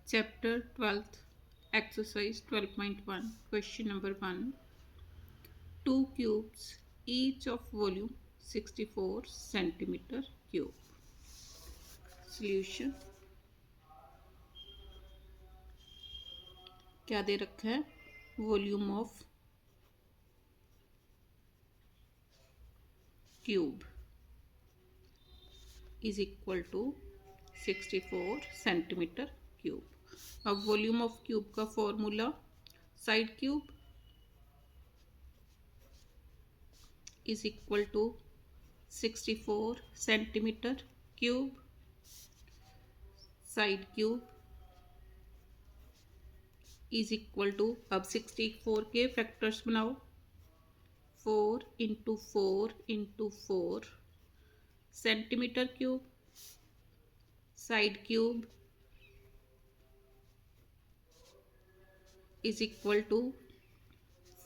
Chapter 12th, Exercise 12.1, Question number 1. Two cubes, each of volume 64 centimeter cube. Solution. क्या दे रखा है? Volume of cube is equal to 64 centimeter cube. अब volume of cube का formula, side cube is equal to 64 centimeter cube, side cube is equal to, अब 64 के factors बनाओ, 4 into 4 into 4 centimetre cube, side cube is equal to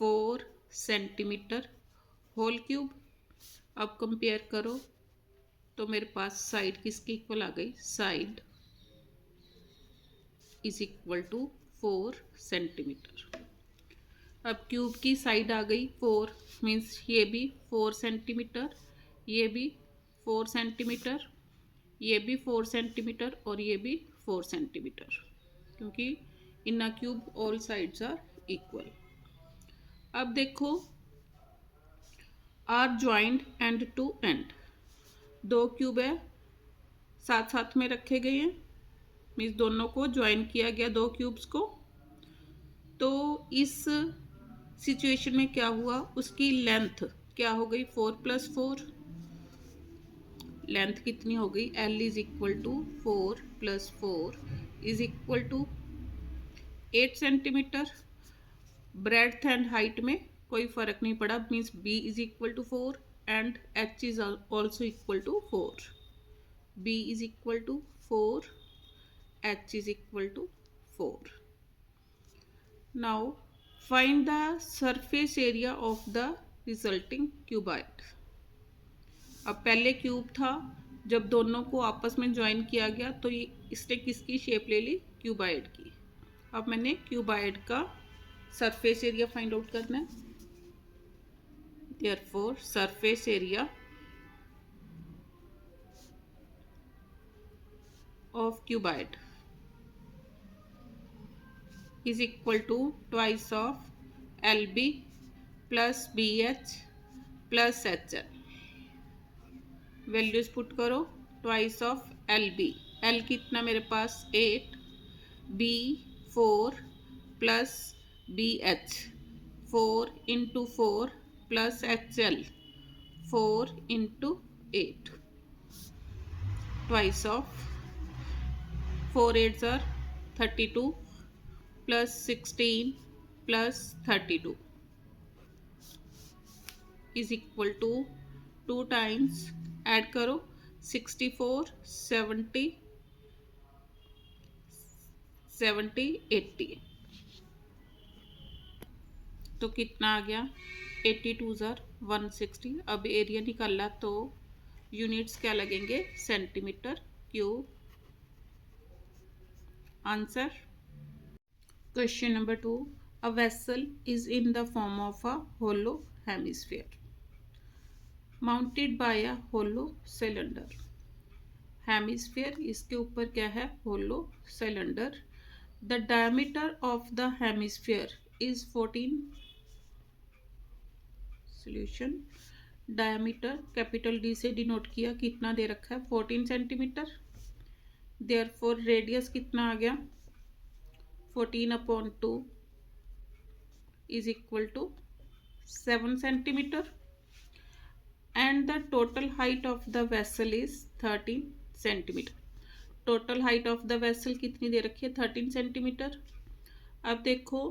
4 centimetre whole cube. अब compare करो तो मेरे पास साइड किसकी इक्वल आ गई, side is equal to 4 centimetre. अब क्यूब की साइड आ गई 4, मीन्स ये भी 4 सेंटीमीटर, ये भी 4 सेंटीमीटर, ये भी 4 सेंटीमीटर और ये भी 4 सेंटीमीटर, क्योंकि in a cube all sides are equal. अब देखो, are joint end to end, दो क्यूब है साथ साथ में रखे गए हैं, मीन्स दोनों को ज्वाइन किया गया, दो क्यूब्स को। तो इस सिचुएशन में क्या हुआ, उसकी लेंथ क्या हो गई, 4 + 4, लेंथ कितनी हो गई, L is equal to 4 + 4 is equal to 8 centimetre. Breadth and height में कोई फर्क नहीं पड़ा, means B is equal to 4 and H is also equal to 4। B is equal to 4, H is equal to 4. Now find the surface area of the resulting cuboid. अब पहले cube था, जब दोनों को आपस में ज्वाइन किया गया तो ये इसने किसकी शेप ले ली, क्यूबाइड की। अब मैंने क्यूबाइड का सरफेस एरिया फाइंड आउट करना है। Therefore surface area of cuboid is equal to twice of LB plus BH plus HL। Values put करो, ट्वाइस ऑफ LB, L कितना मेरे पास 8, B 4 plus BH 4 into 4 plus HL 4 into 8, twice of 4 8s are 32 plus 16 plus 32 is equal to 2 times, add करो 64 70 70 80, तो कितना आ गया, 82s are 160। अब area निकाला तो यूनिट्स क्या लगेंगे, centimetre cube. Answer. Question number 2. A vessel is in the form of a hollow hemisphere mounted by a hollow cylinder. Hemisphere इसके ऊपर क्या है, hollow cylinder. The diameter of the hemisphere is 14. Solution. Diameter capital D से denote किया, कितना दे रखा है, 14 सेंटीमीटर। Therefore रेडियस कितना आ गया, 14/2 is equal to 7 centimeter, and the total height of the vessel is 13 centimeter। Total height of the vessel कितनी दे रखी है, 13 सेंटीमीटर। अब देखो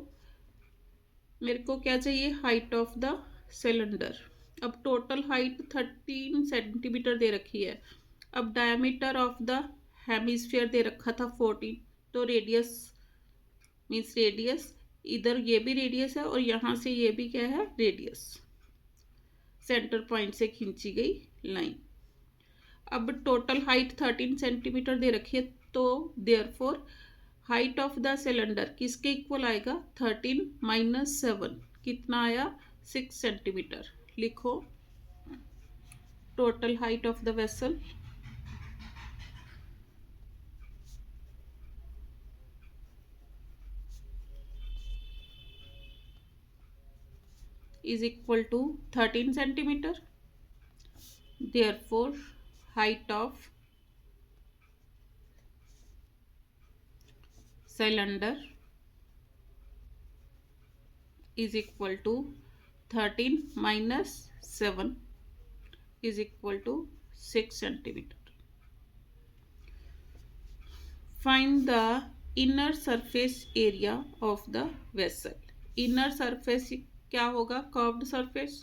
मेरे को क्या चाहिए, हाइट ऑफ द सिलेंडर। अब टोटल हाइट 13 सेंटीमीटर दे रखी है, अब डायमीटर ऑफ द हेमिस्फीयर दे रखा था 14, तो रेडियस मीन्स रेडियस, इधर ये भी रेडियस है और यहाँ से ये भी क्या है, रेडियस, सेंटर पॉइंट से खींची गई लाइन। अब टोटल हाइट 13 सेंटीमीटर दे रखी है, तो therefore height of the cylinder किसके इक्वल आएगा 13 माइनस 7 कितना आया 6 सेंटीमीटर। लिखो total height of the vessel is equal to 13 centimeter. Therefore, height of cylinder is equal to 13 minus 7 is equal to 6 centimeter. Find the inner surface area of the vessel. Inner surface क्या होगा curved surface,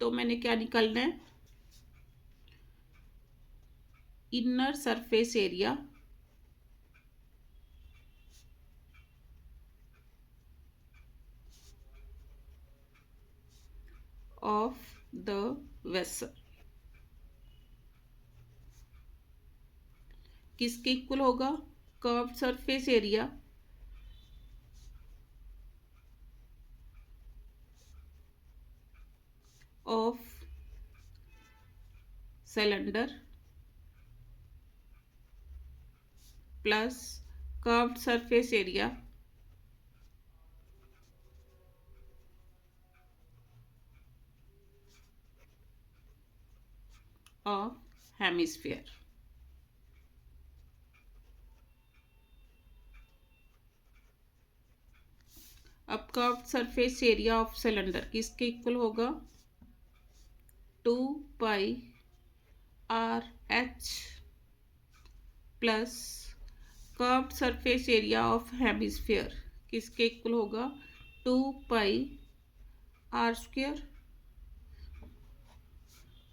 तो मैंने क्या निकालना है inner surface area of the vessel किसके equal होगा curved surface area of cylinder plus curved surface area of hemisphere. अब curved surface area of cylinder किसके इक्वल होगा 2 pi R H plus curved surface area of hemisphere किसके equal होगा 2 pi R square.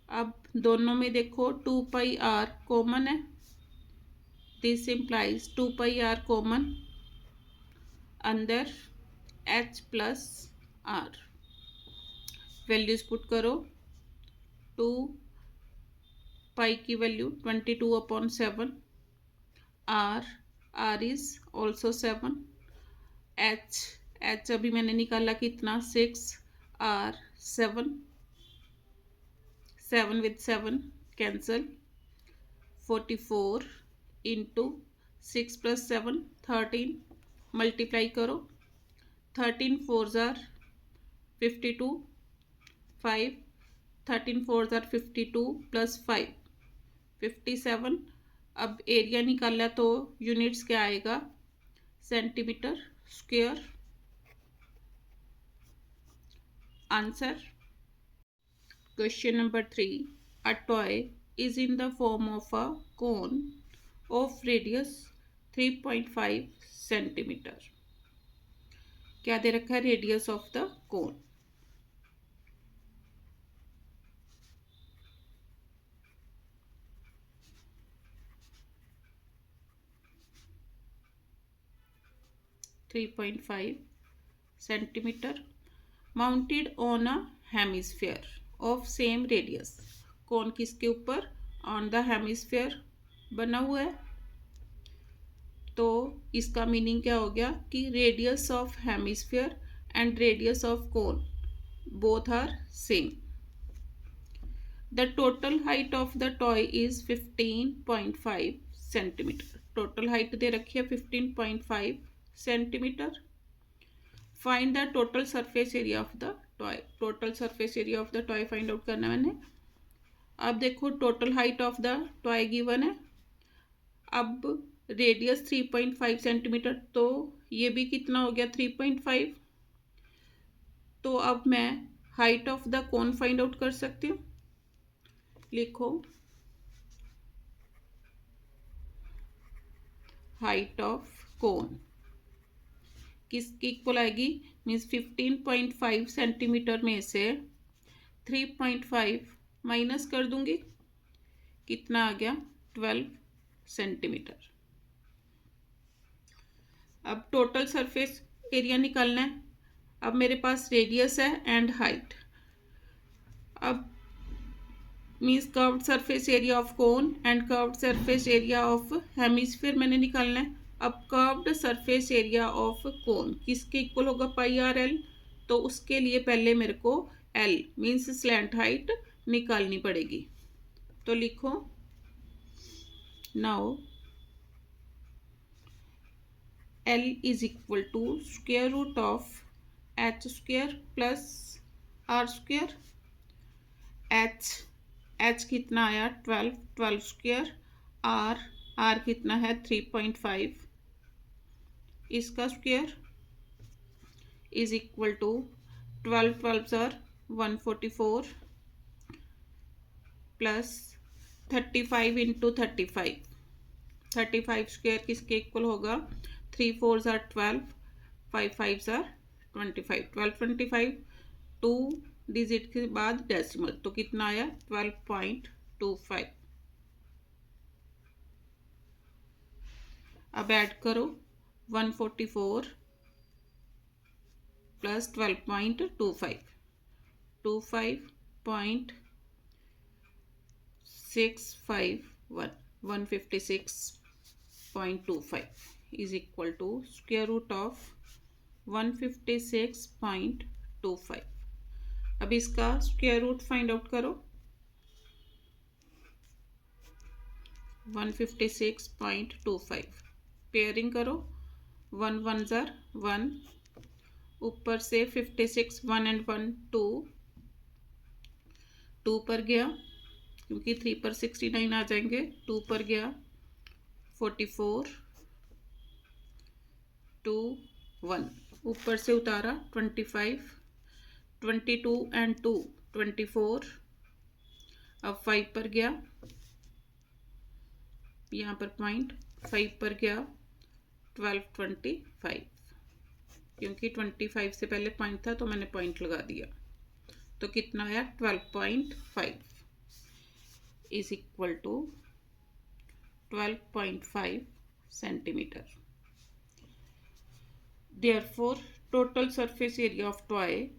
अब दोनों में देखो 2 पाई आर कॉमन है, this implies 2 pi R common, अंदर H plus R values put करो 2 पाई की value 22/7, R is also 7, H अभी मैंने निकाला कितना 6, R 7 with 7 cancel 44 into 6 + 7 13 multiply करो 13 4s are 52 5 13 4s are 52 + 5 57। अब एरिया निकाला तो यूनिट्स क्या आएगा centimetre square. Answer Question number 3. A toy is in the form of a cone of radius 3.5 centimeter. क्या दे रखा है radius of the cone 3.5 centimeter mounted on a hemisphere of same radius। कौन किसके ऊपर ऑन द हेमिस्फीयर बना हुआ है, तो इसका मीनिंग क्या हो गया कि radius of hemisphere and radius of cone both are same. The total height of the toy is 15.5 centimetre. Total height दे रखी है 15.5 centimetre. Find the total surface area of the toy. Total surface area of the toy find out करना मैंने। अब देखो total height of the toy given है, अब radius 3.5 centimetre, तो ये भी कितना हो गया 3.5। तो अब मैं height of the cone find out कर सकती हूँ। लिखो हाइट ऑफ कोन किसकी इक्वल आएगी मीन्स 15.5 सेंटीमीटर में से 3.5 माइनस कर दूंगी, कितना आ गया 12 सेंटीमीटर। अब टोटल सरफेस एरिया निकालना है। अब मेरे पास रेडियस है एंड हाइट। अब means curved surface area of cone and curved surface area of hemisphere मैंने निकालना है। अब curved surface area of cone किसके इक्वल होगा, पाई आर एल। तो उसके लिए पहले मेरे को एल मीन्स स्लैंट हाइट निकालनी पड़ेगी। तो लिखो now L is equal to square root of H square plus R square. H कितना आया 12 स्क्वायर, आर कितना है 3.5, इसका स्क्वायर इज इक्वल टू 12 सर 144 प्लस 35 इंटू 35 स्क्वायर किसके इक्वल होगा, 3 4 12, 5 5 25, 12 25 2 डिजिट के बाद डेसिमल, तो कितना आया 12.25। अब ऐड करो 144 plus 12.25, 25.651, 156.25 is equal to square root of 156.25। अब इसका स्क्वायर रूट फाइंड आउट करो, 156.25 पेयरिंग करो, 1 1 ज़र 1, ऊपर से 56 1 एंड 1 2 पर गया क्योंकि 3 पर 69 आ जाएंगे, 2 पर गया 44 2 1, ऊपर से उतारा 25 22 एंड 2 24, अब 5 पर गया, यहाँ पर पॉइंट 5 पर गया 12.25, क्योंकि 25 से पहले पॉइंट था तो मैंने पॉइंट लगा दिया, तो कितना आया 12.5 is equal to 12.5 centimetre. Therefore total surface area of toy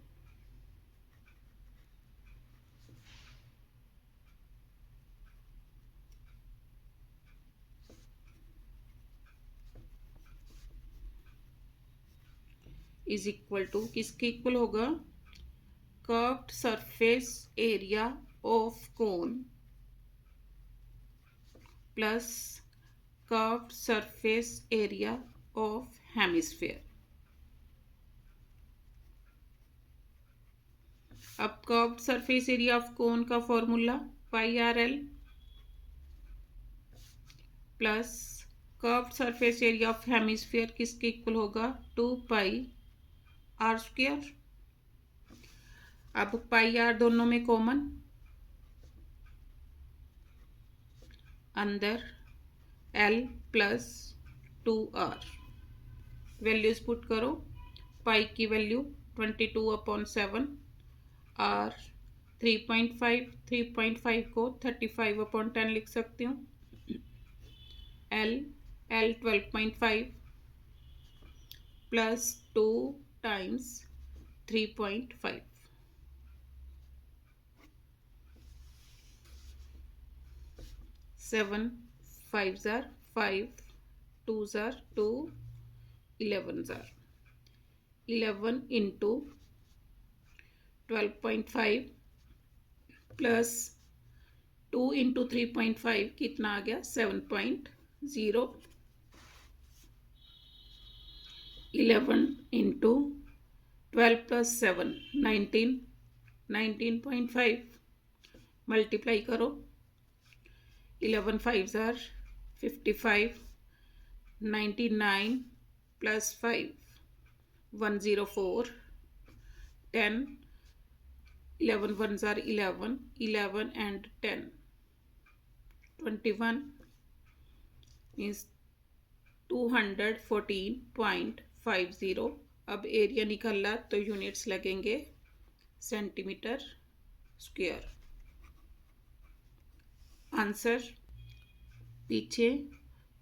is equal to किसके इक्वल होगा, curved surface area of cone plus curved surface area of hemisphere. अब curved surface area of cone का formula pi R L plus curved surface area of hemisphere किसके equal होगा, 2 pi R square. अब पाई are दोनों में common, अंदर L plus 2r, values put करो, pi की वैल्यू 22/7, आर 3.5 को 35/10 लिख सकती हूँ, एल 12.5 प्लस 2 टाइम्स 3.5, 7 5 ज़ार 5, 2 ज़ार 2, 11 ज़ार 11 इंटू 12.5 प्लस 2 इंटू 3.5 कितना आ गया 7.0, 11 इंटू 12 प्लस 7 19, 19.5 मल्टीप्लाई करो, 11 5 ज़ार 55, 99 प्लस 5 104, 10, 11 1 ज़ार 11, 11 एंड 10 21 मीन्स 214.50। अब एरिया निकाला तो यूनिट्स लगेंगे सेंटीमीटर स्क्वायर। आंसर पीछे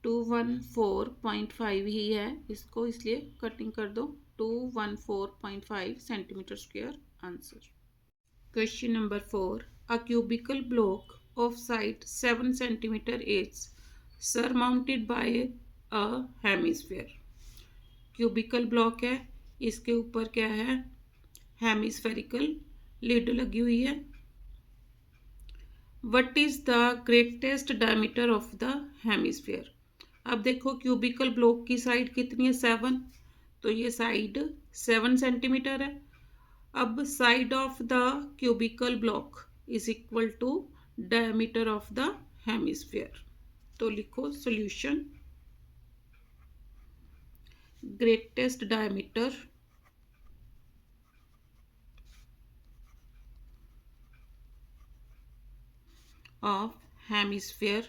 214.5 ही है, इसको इसलिए कटिंग कर दो, 214.5 centimetre square answer. Question number 4, a cubical block of side 7 cm is surmounted by a hemisphere. Cubical block है, इसके ऊपर क्या है, हेमिस्फेरिकल लिड लगी हुई है। What is the greatest diameter of the hemisphere. अब देखो क्यूबिकल ब्लॉक की साइड कितनी है, 7, तो ये साइड 7 सेंटीमीटर है। अब side of the cubical block is equal to diameter of the hemisphere. तो लिखो solution, greatest diameter of hemisphere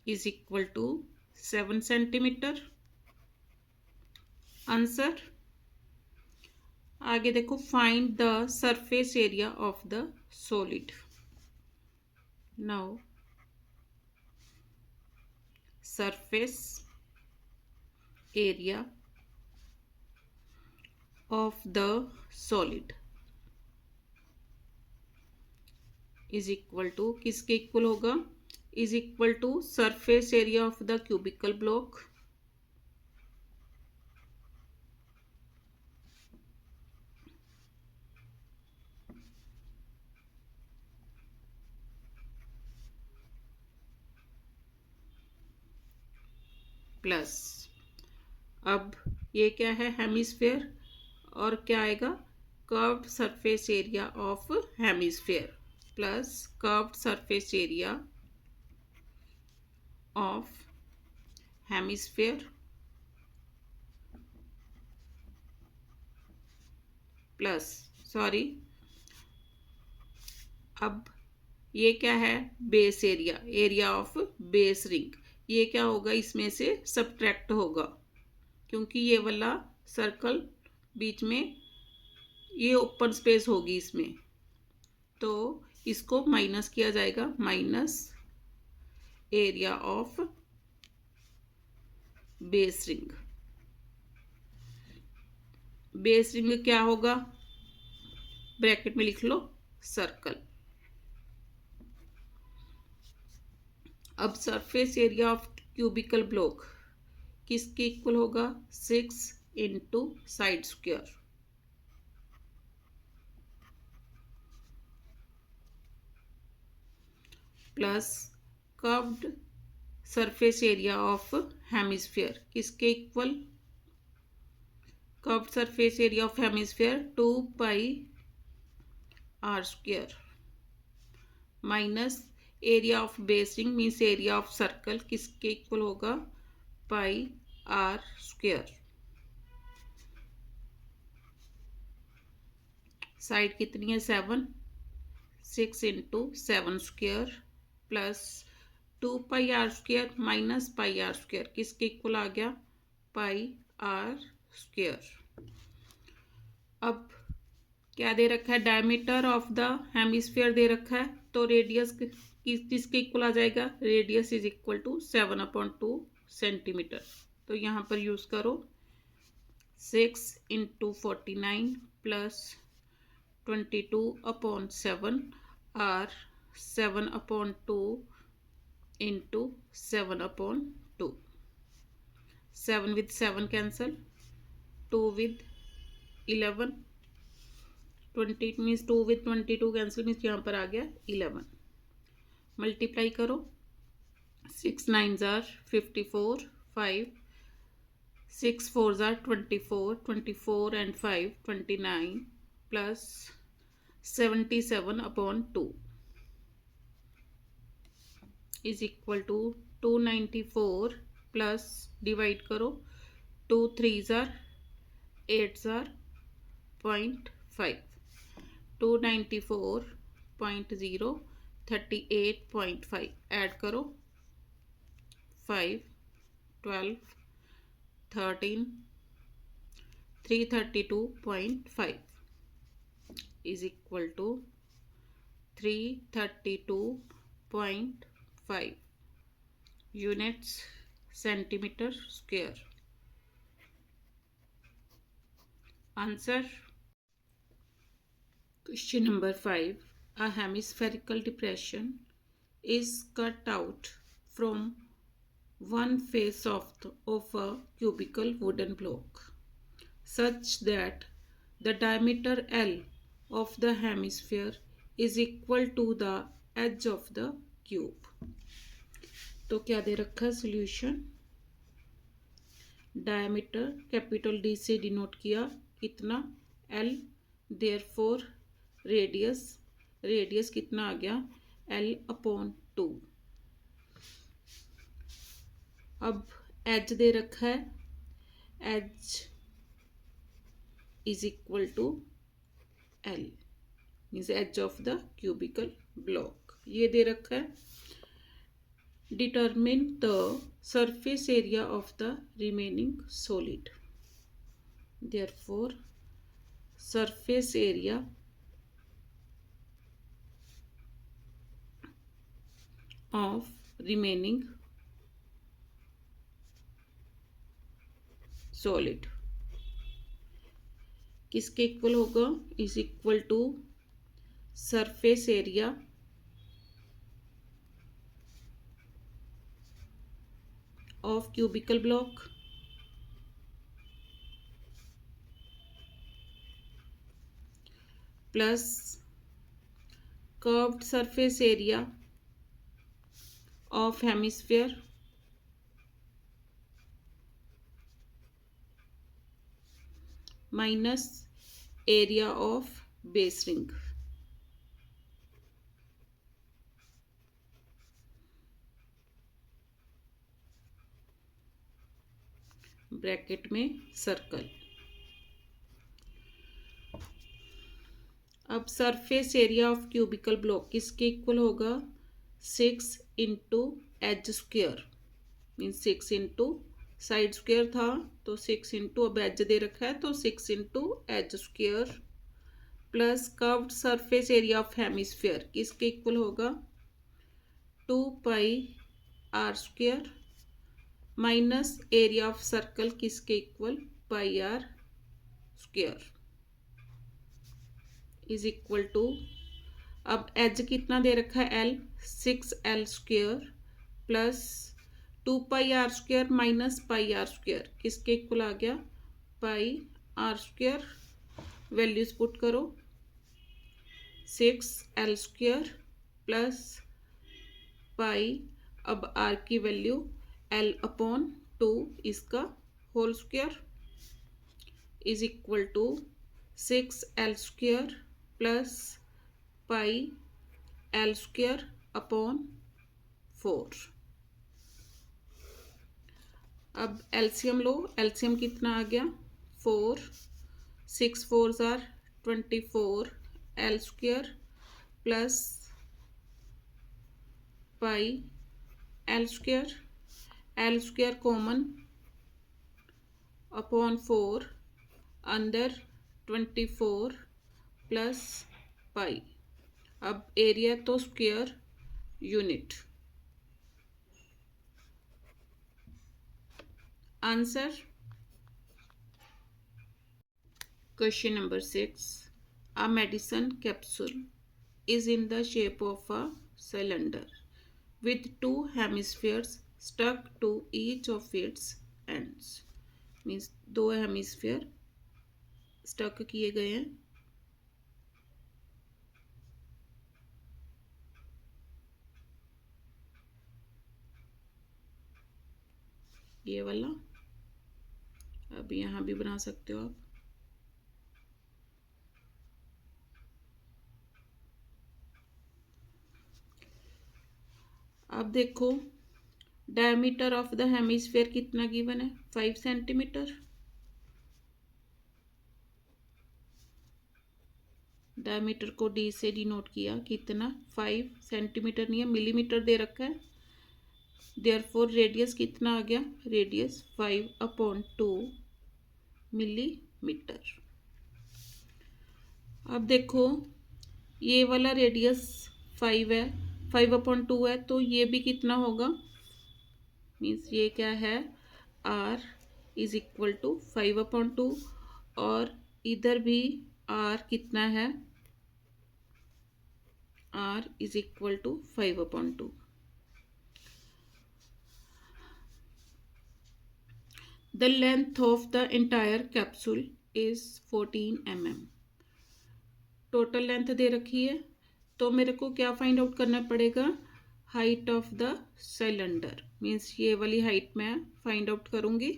is equal to 7 centimetre. Answer आगे देखो, find the surface area of the solid. Now surface area of the solid is equal to, किसके equal होगा, is equal to surface area of the cubical block plus, अब ये क्या है, hemisphere, और क्या आएगा, curved surface area of hemisphere plus curved surface area of hemisphere plus, sorry, अब ये क्या है, base area, area of base ring, ये क्या होगा, इसमें से सब्ट्रैक्ट होगा, क्योंकि ये वाला सर्कल बीच में, ये ओपन स्पेस होगी इसमें, तो इसको माइनस किया जाएगा, minus area of base ring. Base ring क्या होगा, ब्रैकेट में लिख लो सर्कल। अब surface area of cubical block किसके इक्वल होगा, 6 into side square plus curved surface area of hemisphere किसके equal, curved surface area of hemisphere 2 pi R square minus area of base ring means area of circle किसके equal होगा, pi R square. Side कितनी है, 7, 6 into 7 square plus 2 pi R square minus pi R square किसके इक्वल आ गया, pi R square. अब क्या दे रखा है, डायमीटर ऑफ द हेमिस्फीयर दे रखा है, तो रेडियस किसके इक्वल आ जाएगा, radius is equal to 7/2 centimetre. तो यहाँ पर यूज करो 6 into 49 plus 22/7 R 7/2 into 7/2, 7 with 7 cancel, 2 with 11, 20 means 2 with 22 cancel means यहाँ पर आ गया 11। मल्टीप्लाई करो, 6 9 जार 54, 5 6 4 जार 24, 24 and 5 29 plus 77/2 is equal to 294 plus divide करो, 2 3 जार 8 जार 0.5, 294.0 38.5 ऐड करो, 5 12 13 332.5 is equal to 332.5 units centimetre square. Answer question number 5, A hemispherical depression is cut out from one face of a cubical wooden block such that the diameter L of the hemisphere is equal to the edge of the cube. तो क्या दे रखा है solution? Diameter capital D से denote किया कितना L, therefore radius कितना आ गया L/2। अब एज दे रखा है, edge is equal to L means edge of the cubical block, ये दे रखा है। Determine the surface area of the remaining solid, therefore surface area of remaining solid किसके इक्वल होगा? Is equal to surface area of cubical block plus curved surface area of hemisphere minus area of base ring। Bracket में circle. अब surface area of cubical block किसके equal होगा? 6 into edge square means 6 into side square था तो 6 into, अब as दे रखा है तो 6 into edge square plus curved surface area of hemisphere किसके इक्वल होगा? 2πr² minus area of circle किसके equal? πr² is equal to, अब एज कितना दे रखा है L, 6L² plus 2πr² minus πr² किसके इक्वल आ गया? πr²। वैल्यूज पुट करो, 6L² प्लस पाई, अब r की वैल्यू L/2 इसका whole square is equal to 6L² plus πL²/4। अब एलसीएम लो, एलसीएम कितना आ गया? 4, 6 4s are 24 L² plus πL², common upon 4 अंदर 24 प्लस पाई। अब एरिया तो square unit. Answer question number 6, a medicine capsule is in the shape of a cylinder with 2 hemispheres stuck to each of its ends means 2 hemisphere stuck किए गए हैं। ये वाला, अब यहाँ भी बना सकते हो आप। अब देखो डायमीटर ऑफ द हेमिस्फीयर कितना गिवन है? 5 सेंटीमीटर। डायमीटर को डी से डिनोट किया कितना? 5 सेंटीमीटर, नहीं है मिलीमीटर दे रखा है, देयरफॉर रेडियस कितना आ गया? Radius 5/2 millimetre. अब देखो ये वाला रेडियस 5 है, 5/2 है, तो ये भी कितना होगा? मीन्स ये क्या है? R इज इक्वल टू 5/2 और इधर भी R कितना है? r is equal to 5/2. The length of the entire capsule is 14 mm. Total length दे रखी है, तो मेरे को क्या फाइंड आउट करना पड़ेगा? Height of the cylinder, means ये वाली हाइट मैं फाइंड आउट करूंगी.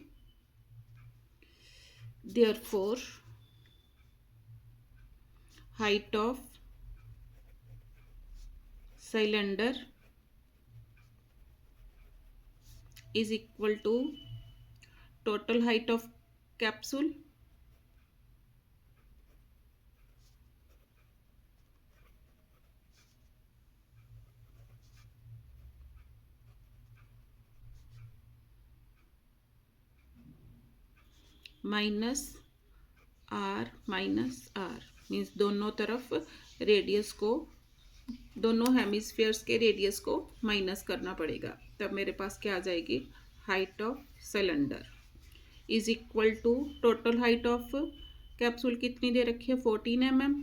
Therefore height of cylinder is equal to total height of capsule minus R means दोनों तरफ रेडियस को, दोनों हेमिस्फीयर्स के रेडियस को माइनस करना पड़ेगा. तब मेरे पास क्या आ जाएगी? Height of cylinder is equal to total height of capsule कितनी दे रखी है? 14 mm.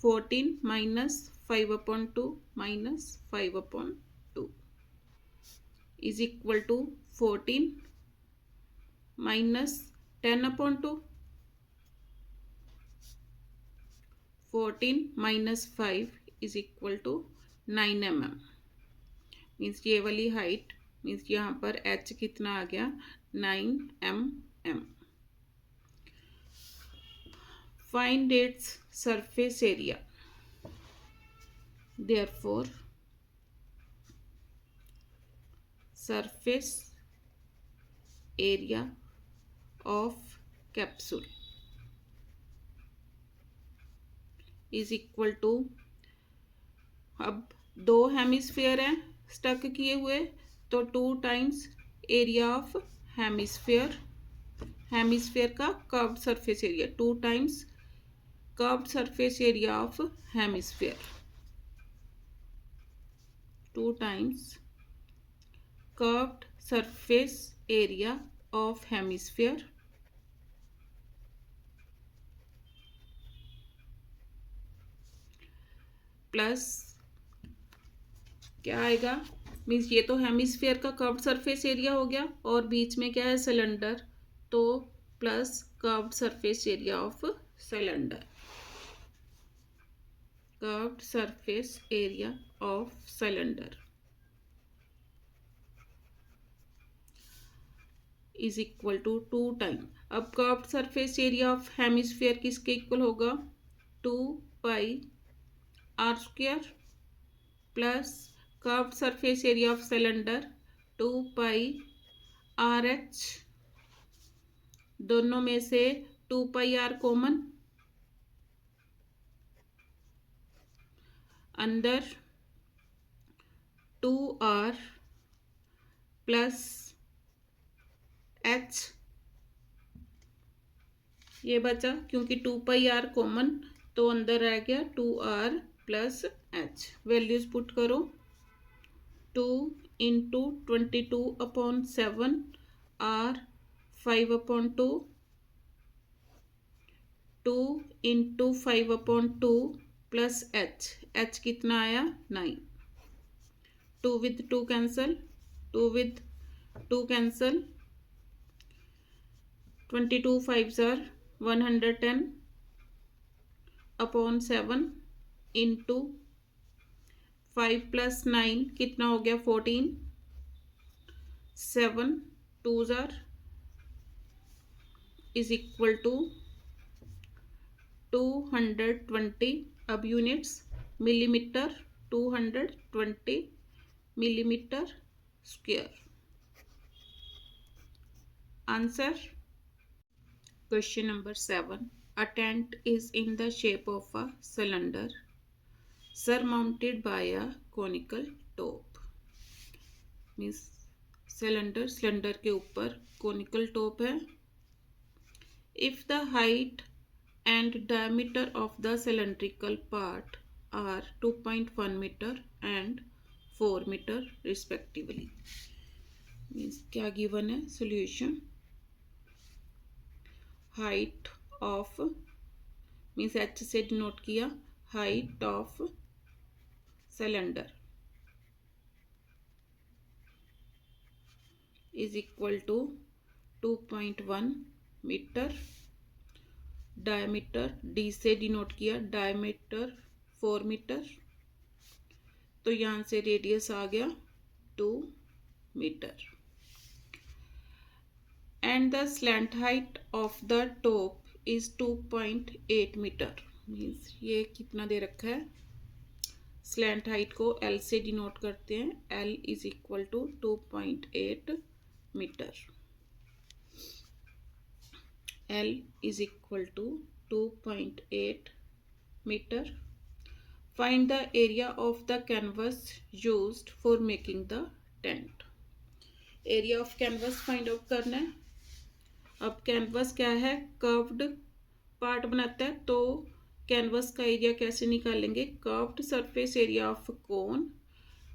14 minus 5/2 minus 5/2 is equal to 14 minus 10/2. 14 minus 5 is equal to 9 mm. Means ये वाली हाइट, मीन्स यहाँ पर h कितना आ गया? 9 mm. Find its surface area. Therefore surface area of capsule is equal to, अब दो हेमिस्फीयर हैं स्टक किए हुए, तो 2 times area of hemisphere, hemisphere का curved surface area, 2 times curved surface area of hemisphere, 2 times curved surface area of hemisphere plus क्या आएगा? Means ये तो हेमिस्फीयर का कर्व्ड सरफेस एरिया हो गया, और बीच में क्या है? सिलेंडर, तो plus curved surface area of cylinder, curved surface area of cylinder is equal to 2 time. अब curved surface area of hemisphere किसके इक्वल होगा? 2 pi R square plus curved surface area of cylinder 2 pi R H. दोनों में से 2 pi R common, अंदर 2r plus h, ये बचा क्योंकि 2 पाई आर कॉमन, तो अंदर रह गया 2r plus h. Values put करो. 2 into 22/7 r 5/2, 2 into 5/2 plus h कितना आया? 9. 2 with 2 cancel, 2 with 2 cancel, 22 5s are 110/7 into 5 plus 9 कितना हो गया? 14. 7 2s are is equal to 220. अब units millimetre, 220 millimeter square. Answer. Question number 7. A tent is in the shape of a cylinder surmounted by a conical top. Means cylinder के ऊपर conical top है. If the height and diameter of the cylindrical part are 2.1 meter and 4 meter respectively. Means क्या given है? Solution. Height of means h से denote किया, height of cylinder is equal to 2.1 metre, diameter D से denote किया, diameter 4 metre, तो यहाँ से radius आ गया 2 metre. And the slant height of the top is 2.8 metre. Means ये कितना दे रखा है, स्लैंट हाइट को एल से डिनोट करते हैं, L is equal to 2.8 metre. L is equal to 2.8 meter. Find the area of the canvas used for making the tent. Area of canvas find out करना है। अब कैनवस क्या है, curved part बनाता है, तो कैनवस का एरिया कैसे निकालेंगे, curved surface area of cone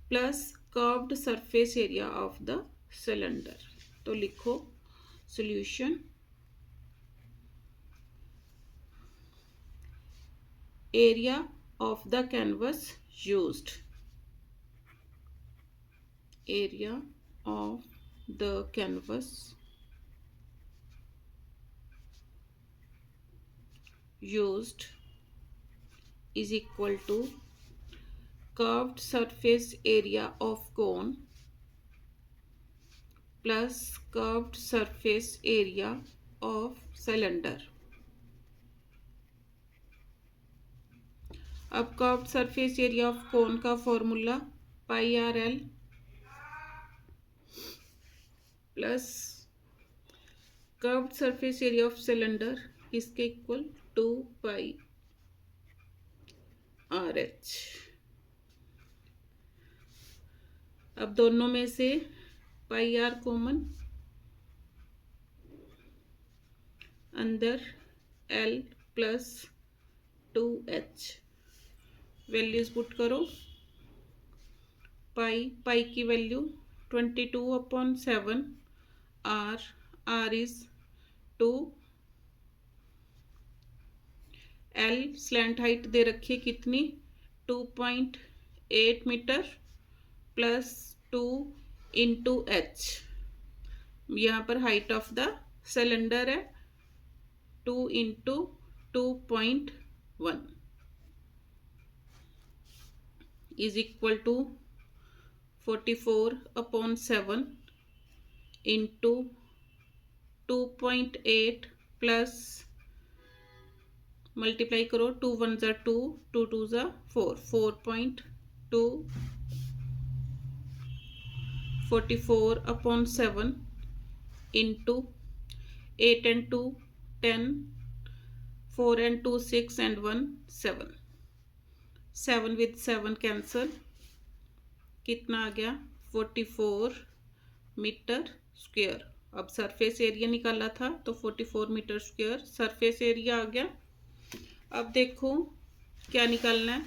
plus curved surface area of the cylinder. तो लिखो solution, area of the canvas used, area of the canvas used is equal to curved surface area of cone plus curved surface area of cylinder। अब curved surface area of cone का formula pi R L plus curved surface area of cylinder इसके equal 2 pi R H. अब दोनों में से pi R common, अंदर L plus 2h, values put करो। Pi की value 22/7, R is 2, L slant height दे रखी है कितनी 2.8 मीटर प्लस 2 इंटू एच, यहाँ पर हाइट ऑफ द सिलेंडर है 2 into 2.1 is equal to 44/7 into 2.8 plus multiply करो, 2 1 ज़ा 2, 2 2 ज़ा 4, 4.2 44/7 into 8 and 2 10, 4 and 2 6 and 1 7, 7 with 7 cancel, कितना आ गया 44 मीटर स्क्वायर। अब सरफेस एरिया निकाला था तो 44 मीटर स्क्वायर सरफेस एरिया आ गया। अब देखो क्या निकालना है,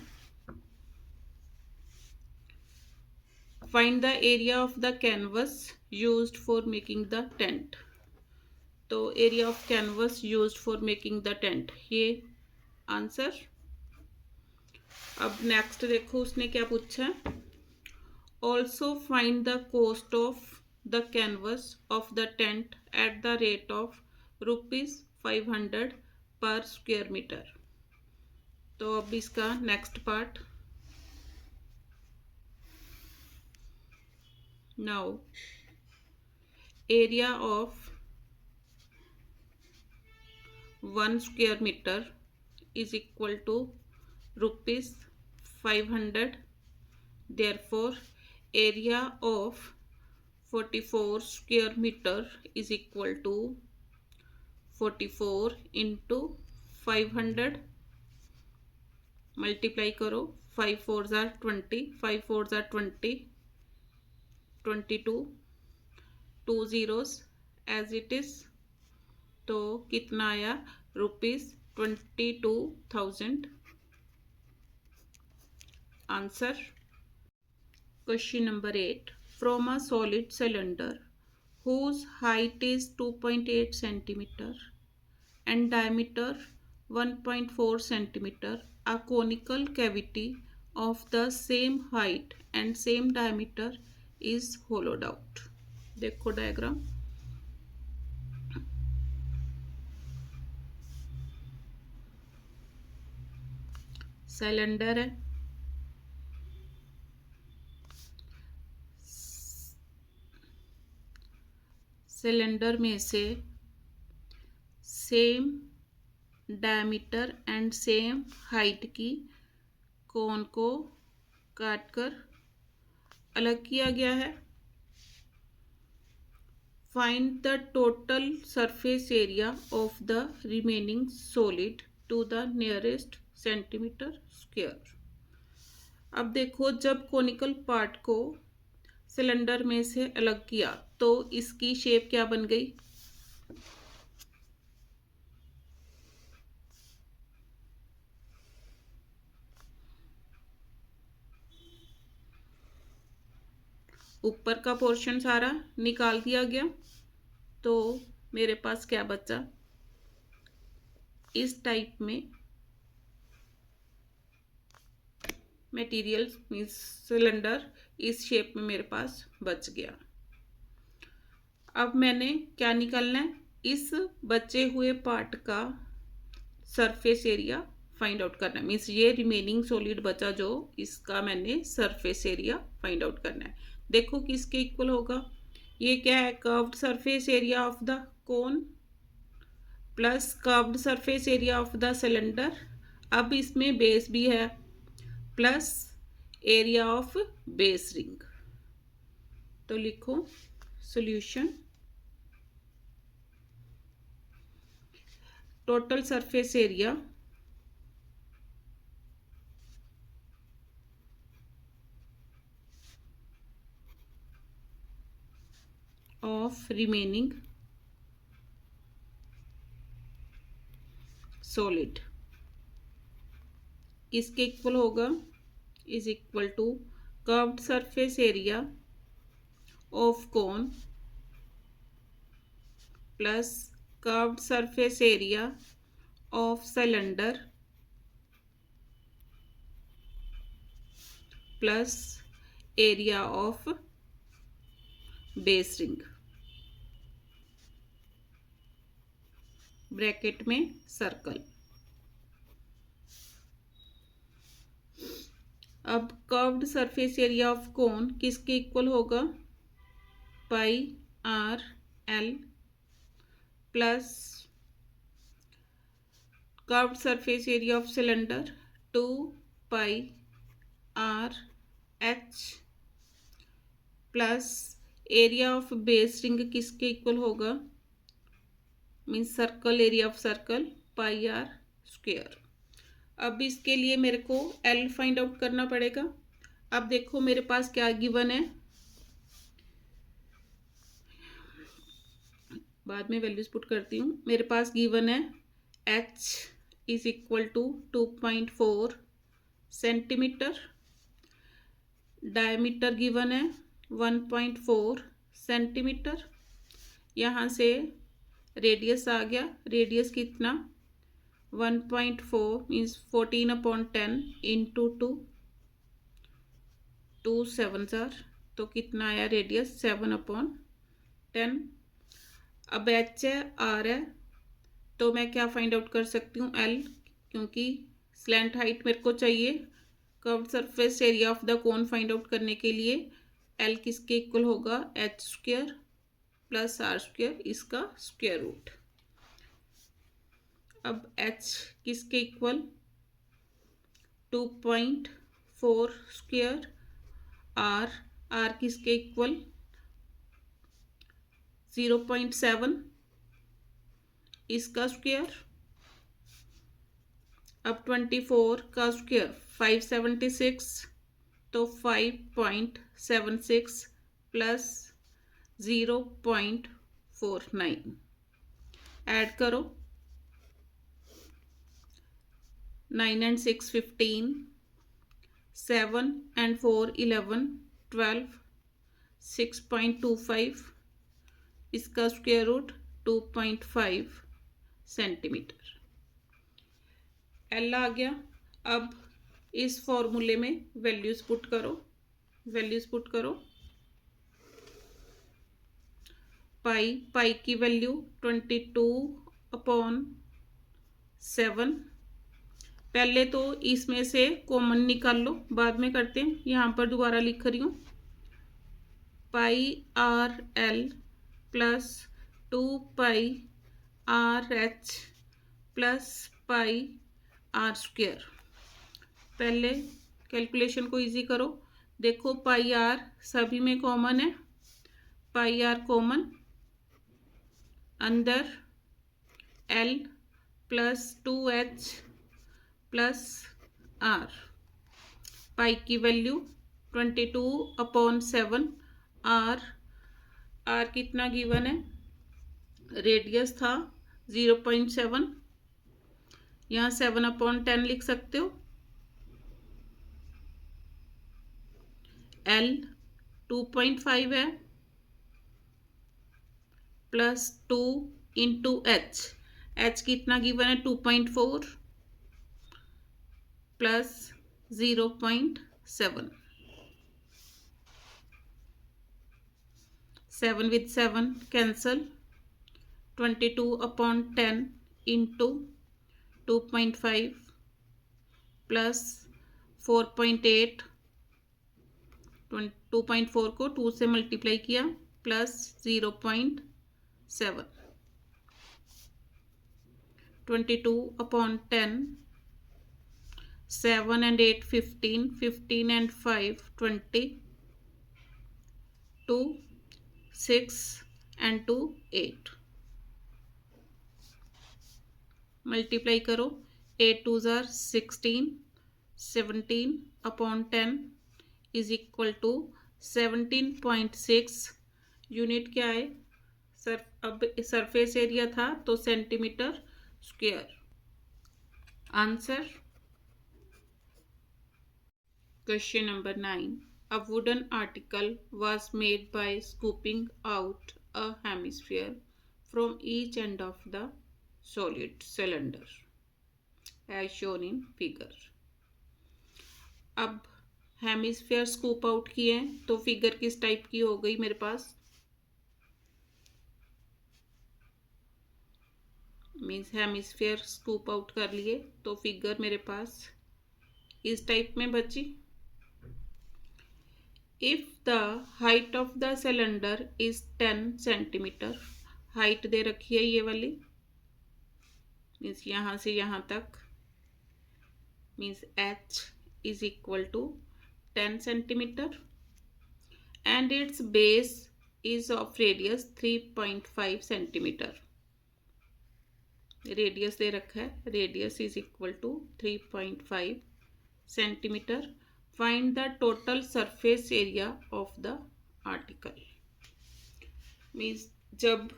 find the area of the canvas used for making the tent. तो area of canvas used for making the tent, ये आंसर। अब नेक्स्ट देखो उसने क्या पूछा, also find the cost of the canvas of the tent at the rate of ₹500 पर square metre. तो अब इसका next part, now area of 1 square metre is equal to ₹500, therefore area of 44 square meter is equal to 44 into 500, multiply करो, 5 4 ज़ा 20, 5 4 ज़ा 20, 22, 2 zeros as it is, तो कितना आया ₹22,000 answer. Question number 8, from a solid cylinder whose height is 2.8 centimeter and diameter 1.4 centimeter, a conical cavity of the same height and same diameter is hollowed out. देखो diagram, cylinder है, cylinder में से same diameter and same height की cone को काटकर अलग किया गया है। Find the total surface area of the remaining solid to the nearest centimetre square. अब देखो, जब कोनिकल पार्ट को सिलेंडर में से अलग किया तो इसकी शेप क्या बन गई? ऊपर का पोर्शन सारा निकाल दिया गया, तो मेरे पास क्या बचा? इस टाइप में मटेरियल मीन्स सिलेंडर इस शेप में मेरे पास बच गया। अब मैंने क्या निकालना है? इस बचे हुए पार्ट का सरफेस एरिया फाइंड आउट करना है। मीन्स ये रिमेनिंग सॉलिड बचा जो, इसका मैंने सरफेस एरिया फाइंड आउट करना है। देखो किसके इक्वल होगा? ये क्या है? Curved surface area of the cone plus curved surface area of the cylinder. अब इसमें बेस भी है, plus area of base ring. तो लिखो solution, total surface area of remaining solid किसके इक्वल होगा? Is equal to curved surface area of cone plus curved surface area of cylinder plus area of base ring, bracket में circle. अब curved surface area of cone किसके equal होगा? Pi R L plus curved surface area of cylinder 2 pi R H plus area of base ring किसके equal होगा? Means circle area of circle pi R square. अब इसके लिए मेरे को L find out करना पड़ेगा। अब देखो मेरे पास क्या गिवन है, बाद में वैल्यूज पुट करती हूँ। मेरे पास गिवन है H is equal to 2.4 centimetre, diameter given है 1.4 सेंटीमीटर। यहाँ से रेडियस आ गया, रेडियस कितना? 1.4 मीन्स 14/10 इंटू 2 7 तो कितना आया रेडियस? 7/10। अब एच है, आर है, तो मैं क्या फाइंड आउट कर सकती हूँ? एल, क्योंकि स्लैंट हाइट मेरे को चाहिए curved surface area of the cone find out करने के लिए। एल किसके इक्वल होगा? H square plus R square, इसका स्क्वायर रूट। अब एच किसके इक्वल? 2.4 स्क्वायर। आर किसके इक्वल? 0.7, इसका स्क्वायर। अब 24 का स्क्वायर 576, तो 5.76 प्लस 0.49 ऐड करो। 9 and 6 15, 7 and 4 11, 12, 6.25, इसका स्क्वायर रूट 2.5 सेंटीमीटर। एल आ गया। अब इस फॉर्मूले में वैल्यूज पुट करो। पाई की वैल्यू 22/7। पहले तो इसमें से कॉमन निकाल लो, बाद में करते हैं। यहाँ पर दोबारा लिख रही हूँ, πRL plus 2πRH plus πR²। पहले कैलकुलेशन को इजी करो। देखो πR सभी में कॉमन है, πR कॉमन, अंदर L plus 2H plus R। पाई की वैल्यू 22/7। R कितना गिवन है, रेडियस था 0.7, यहाँ 7/10 लिख सकते हो। L 2.5 है प्लस 2 इंटू H कितना गिवन है 2.4 plus 0.7। 7 with 7 cancel, 22/10 into 2.5 plus 4.8, 2.4 को 2 से मल्टीप्लाई किया plus 0.7। 22/10, 7 and 8 15, 15 and 5 20, 2 6 and 2 8। Multiply करो, 8 2 जार 16, 17/10 इज इक्वल टू 17.6। यूनिट क्या है, अब सरफेस एरिया था तो centimetre square. Answer question number 9। A wooden article was made by scooping out a hemisphere from each end of the solid cylinder as shown in figure। अब hemisphere scoop out किए हैं तो figure किस type की हो गई मेरे पास, means hemisphere scoop out कर लिए तो फिगर मेरे पास इस टाइप में बची। If the height of the cylinder is 10 centimetre, height दे रखी है ये वाली, मीन्स यहाँ से यहाँ तक, means h is equal to 10 centimetre and its base is of radius 3.5 centimetre. Radius दे रखा है, radius is equal to 3.5 centimetre. Find the total surface area of the article. Means जब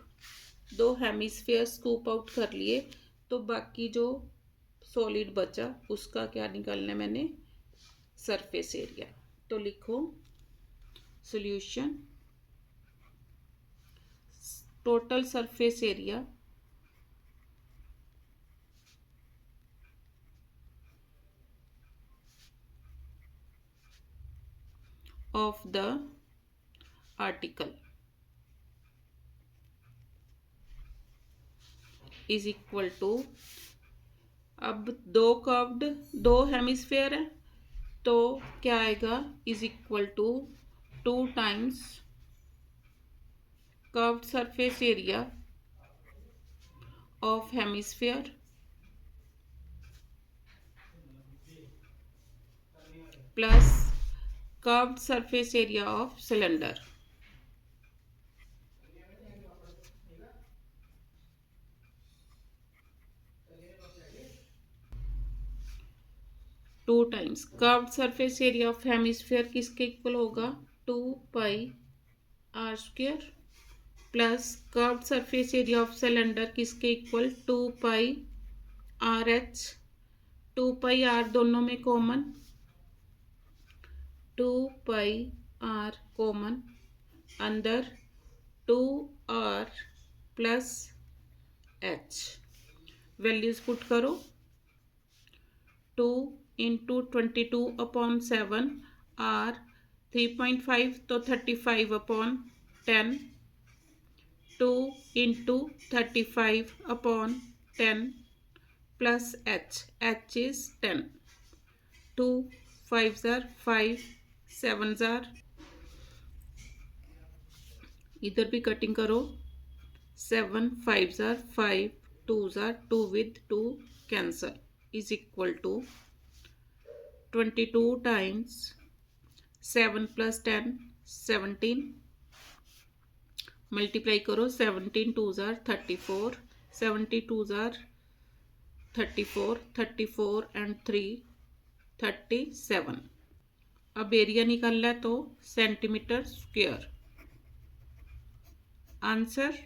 दो हेमिस्फीयर स्कूप आउट कर लिए तो बाकी जो सॉलिड बचा उसका क्या निकालना है मैंने, सरफेस एरिया। तो लिखो solution, total surface area of the article is equal to, अब दो हेमिस्फीयर है तो क्या आएगा, is equal to 2 times curved surface area of hemisphere plus curved surface area of cylinder. Two times curved surface area of hemisphere किसके equal होगा, 2πr² plus curved surface area of cylinder किसके equal, 2πrh। 2πr दोनों में common, 2πr common, अंदर 2r plus h। Values put करो, 2 into 22/7 are 3.5 तो 35/10 2 into 35/10 plus h is 10 2 5s are 5 7s are इधर भी कटिंग करो 7 5s are 5 2s are 2 with 2 cancel is equal to 22 times 7 plus 10 17 multiply करो 17 2s are 34 70 2s are 34 34 and 3 37 अब area निकालना है तो सेंटीमीटर स्क्वायर आंसर